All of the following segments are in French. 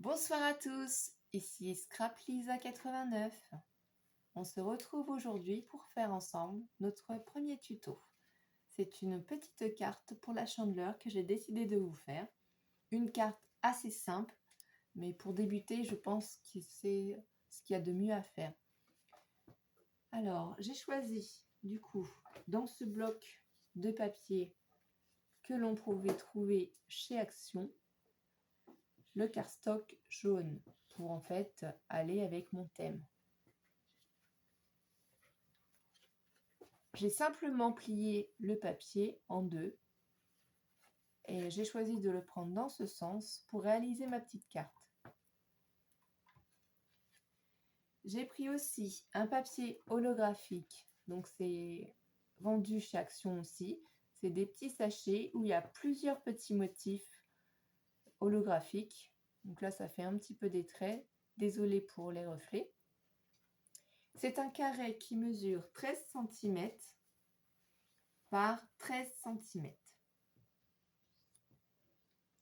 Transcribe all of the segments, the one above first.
Bonsoir à tous, ici Scrap Lisa 89. On se retrouve aujourd'hui pour faire ensemble notre premier tuto. C'est une petite carte pour la Chandeleur que j'ai décidé de vous faire. Une carte assez simple, mais pour débuter, je pense que c'est ce qu'il y a de mieux à faire. Alors, j'ai choisi du coup dans ce bloc de papier que l'on pouvait trouver chez Action, le cardstock jaune pour en fait aller avec mon thème. J'ai simplement plié le papier en deux et j'ai choisi de le prendre dans ce sens pour réaliser ma petite carte. J'ai pris aussi un papier holographique, donc c'est vendu chez Action aussi. C'est des petits sachets où il y a plusieurs petits motifs holographiques. Donc là, ça fait un petit peu des traits. Désolée pour les reflets. C'est un carré qui mesure 13 cm par 13 cm.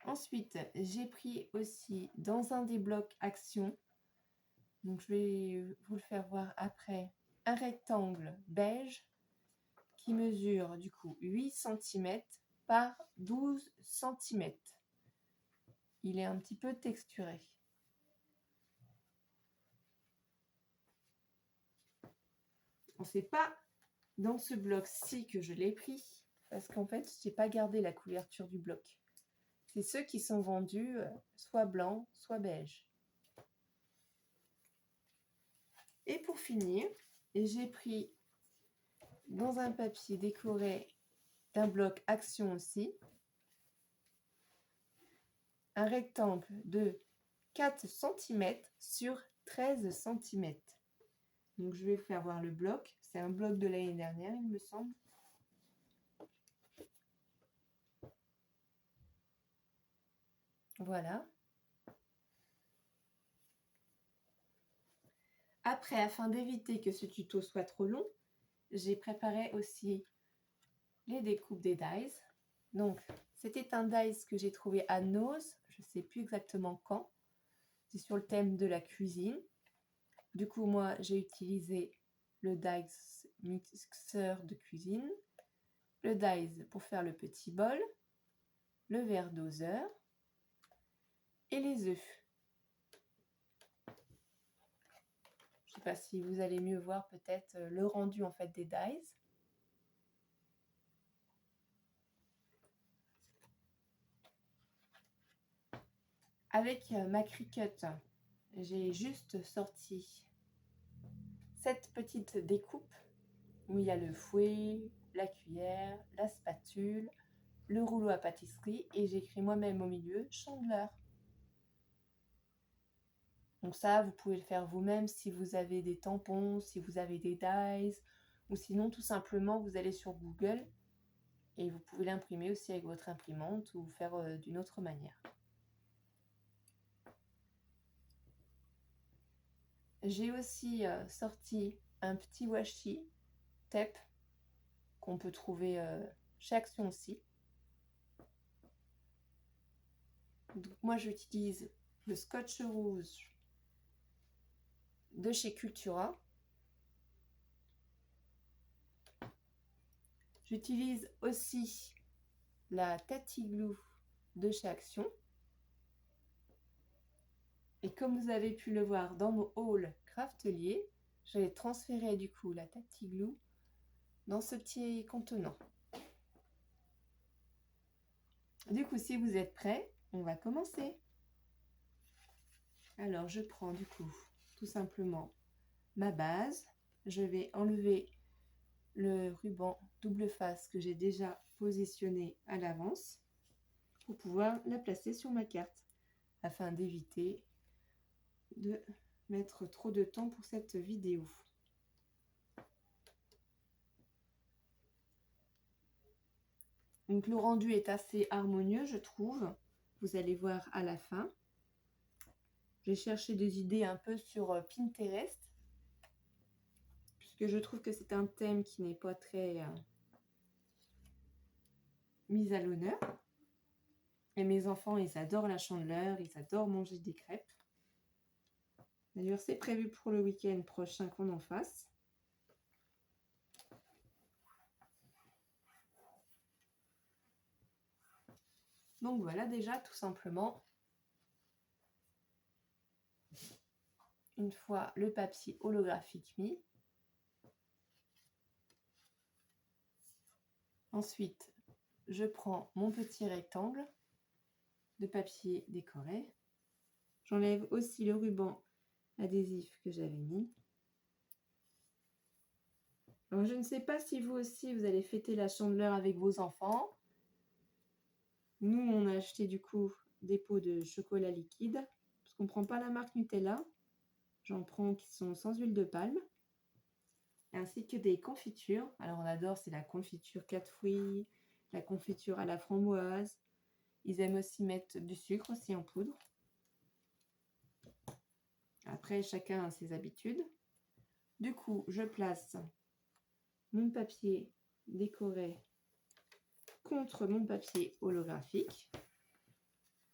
Ensuite, j'ai pris aussi dans un des blocs Action, donc je vais vous le faire voir après, un rectangle beige qui mesure du coup 8 cm par 12 cm. Il est un petit peu texturé. C'est pas dans ce bloc-ci que je l'ai pris, parce qu'en fait, je n'ai pas gardé la couverture du bloc. C'est ceux qui sont vendus soit blanc, soit beige. Et pour finir, j'ai pris dans un papier décoré d'un bloc Action aussi, un rectangle de 4 cm sur 13 cm. Donc je vais faire voir le bloc. C'est un bloc de l'année dernière, il me semble. Voilà. Après, afin d'éviter que ce tuto soit trop long, j'ai préparé aussi les découpes des dies. Donc, c'était un dies que j'ai trouvé à Nose, je ne sais plus exactement quand. C'est sur le thème de la cuisine. Du coup, moi, j'ai utilisé le dies mixeur de cuisine, le dies pour faire le petit bol, le verre doseur et les œufs. Je ne sais pas si vous allez mieux voir peut-être le rendu en fait des dies. Avec ma Cricut, j'ai juste sorti cette petite découpe où il y a le fouet, la cuillère, la spatule, le rouleau à pâtisserie et j'ai écrit moi-même au milieu Chandeleur. Donc ça, vous pouvez le faire vous-même si vous avez des tampons, si vous avez des dies, ou sinon tout simplement vous allez sur Google et vous pouvez l'imprimer aussi avec votre imprimante ou faire d'une autre manière. J'ai aussi sorti un petit washi tape qu'on peut trouver chez Action aussi. Donc moi j'utilise le scotch rouge de chez Cultura. J'utilise aussi la Tati Glue de chez Action. Et comme vous avez pu le voir dans mon haul Craftelier, j'ai transféré du coup la Tati Glue dans ce petit contenant. Du coup, si vous êtes prêts, on va commencer. Alors, je prends du coup tout simplement ma base. Je vais enlever le ruban double face que j'ai déjà positionné à l'avance pour pouvoir la placer sur ma carte afin d'éviter de mettre trop de temps pour cette vidéo. Donc le rendu est assez harmonieux, je trouve. Vous allez voir à la fin. J'ai cherché des idées un peu sur Pinterest, puisque je trouve que c'est un thème qui n'est pas très mis à l'honneur. Et mes enfants, ils adorent la Chandeleur, ils adorent manger des crêpes. D'ailleurs, c'est prévu pour le week-end prochain qu'on en fasse. Donc voilà déjà tout simplement, une fois le papier holographique mis. Ensuite, je prends mon petit rectangle de papier décoré. J'enlève aussi le ruban adhésif que j'avais mis. Alors je ne sais pas si vous aussi vous allez fêter la Chandeleur avec vos enfants. Nous, on a acheté du coup des pots de chocolat liquide, parce qu'on ne prend pas la marque Nutella. J'en prends qui sont sans huile de palme, ainsi que des confitures. Alors on adore, c'est la confiture 4 fruits, la confiture à la framboise. Ils aiment aussi mettre du sucre aussi en poudre. Après, chacun a ses habitudes. Du coup, je place mon papier décoré contre mon papier holographique.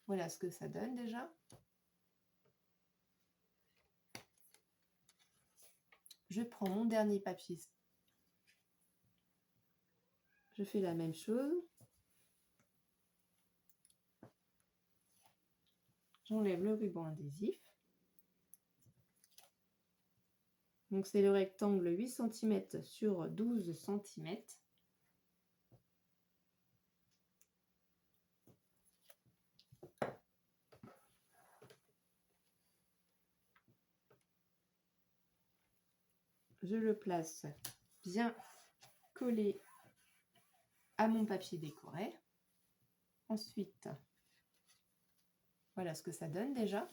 Voilà ce que ça donne déjà. Je prends mon dernier papier. Je fais la même chose. J'enlève le ruban adhésif. Donc c'est le rectangle 8 cm sur 12 cm. Je le place bien collé à mon papier décoré. Ensuite, voilà ce que ça donne déjà.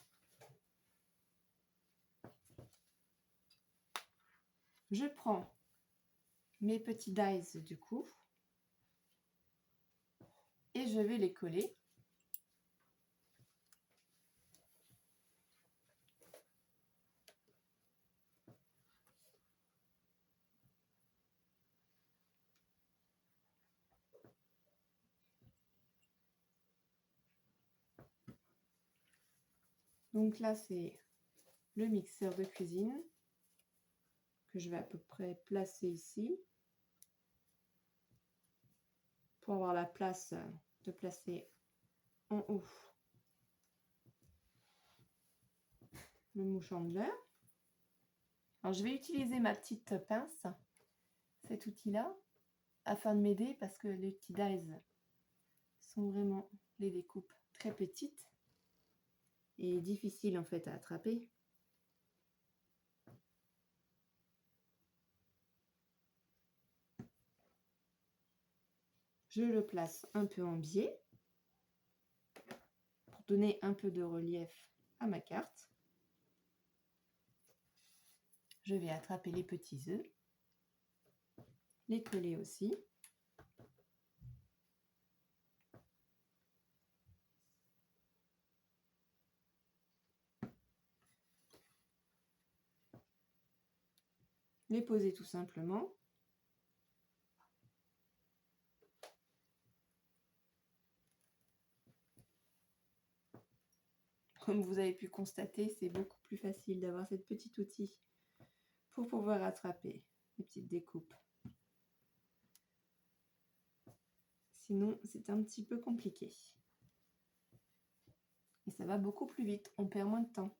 Je prends mes petits dies du coup et je vais les coller. Donc là, c'est le mixeur de cuisine que je vais à peu près placer ici pour avoir la place de placer en haut le mouche Chandeleur. Alors je vais utiliser ma petite pince, cet outil-là, afin de m'aider parce que les petits dies sont vraiment les découpes très petites et difficiles en fait à attraper. Je le place un peu en biais pour donner un peu de relief à ma carte. Je vais attraper les petits œufs, les coller aussi. Les poser tout simplement. Comme vous avez pu constater, c'est beaucoup plus facile d'avoir cette petite outil pour pouvoir attraper les petites découpes. Sinon, c'est un petit peu compliqué. Et ça va beaucoup plus vite, on perd moins de temps.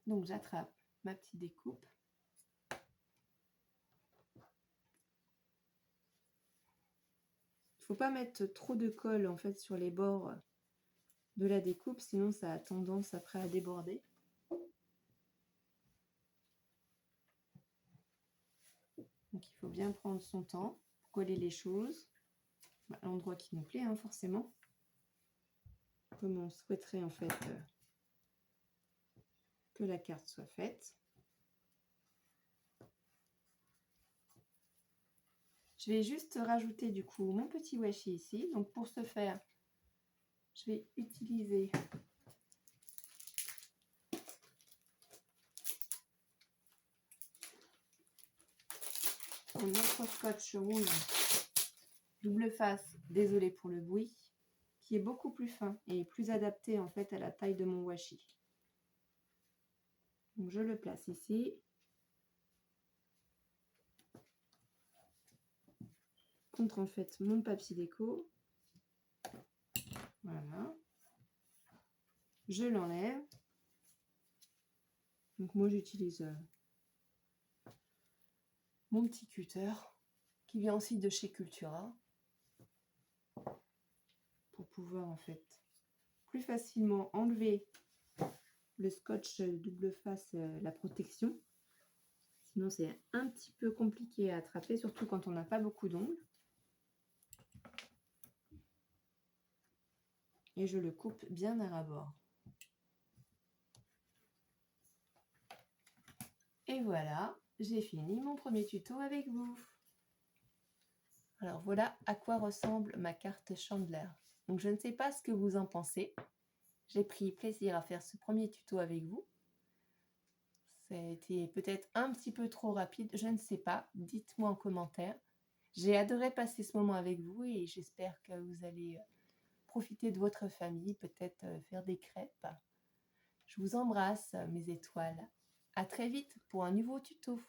Donc j'attrape ma petite découpe. Il ne faut pas mettre trop de colle en fait sur les bords de la découpe, sinon ça a tendance après à déborder. Donc il faut bien prendre son temps pour coller les choses à l'endroit qui nous plaît, hein, forcément. Comme on souhaiterait en fait que la carte soit faite. Je vais juste rajouter du coup mon petit washi ici. Donc pour ce faire, je vais utiliser sur notre scotch rouge double face, désolé pour le bruit, qui est beaucoup plus fin et plus adapté en fait à la taille de mon washi. Donc je le place ici. Contre en fait mon papier déco. Voilà. Je l'enlève. Donc moi j'utilise mon petit cutter qui vient aussi de chez Cultura pour pouvoir en fait plus facilement enlever le scotch double face, la protection. Sinon c'est un petit peu compliqué à attraper, surtout quand on n'a pas beaucoup d'ongles. Et je le coupe bien à ras-bord. Et voilà, j'ai fini mon premier tuto avec vous. Alors voilà à quoi ressemble ma carte Chandler. Donc je ne sais pas ce que vous en pensez. J'ai pris plaisir à faire ce premier tuto avec vous. Ça a été peut-être un petit peu trop rapide, je ne sais pas. Dites-moi en commentaire. J'ai adoré passer ce moment avec vous et j'espère que vous allez profiter de votre famille, peut-être faire des crêpes. Je vous embrasse, mes étoiles. À très vite pour un nouveau tuto.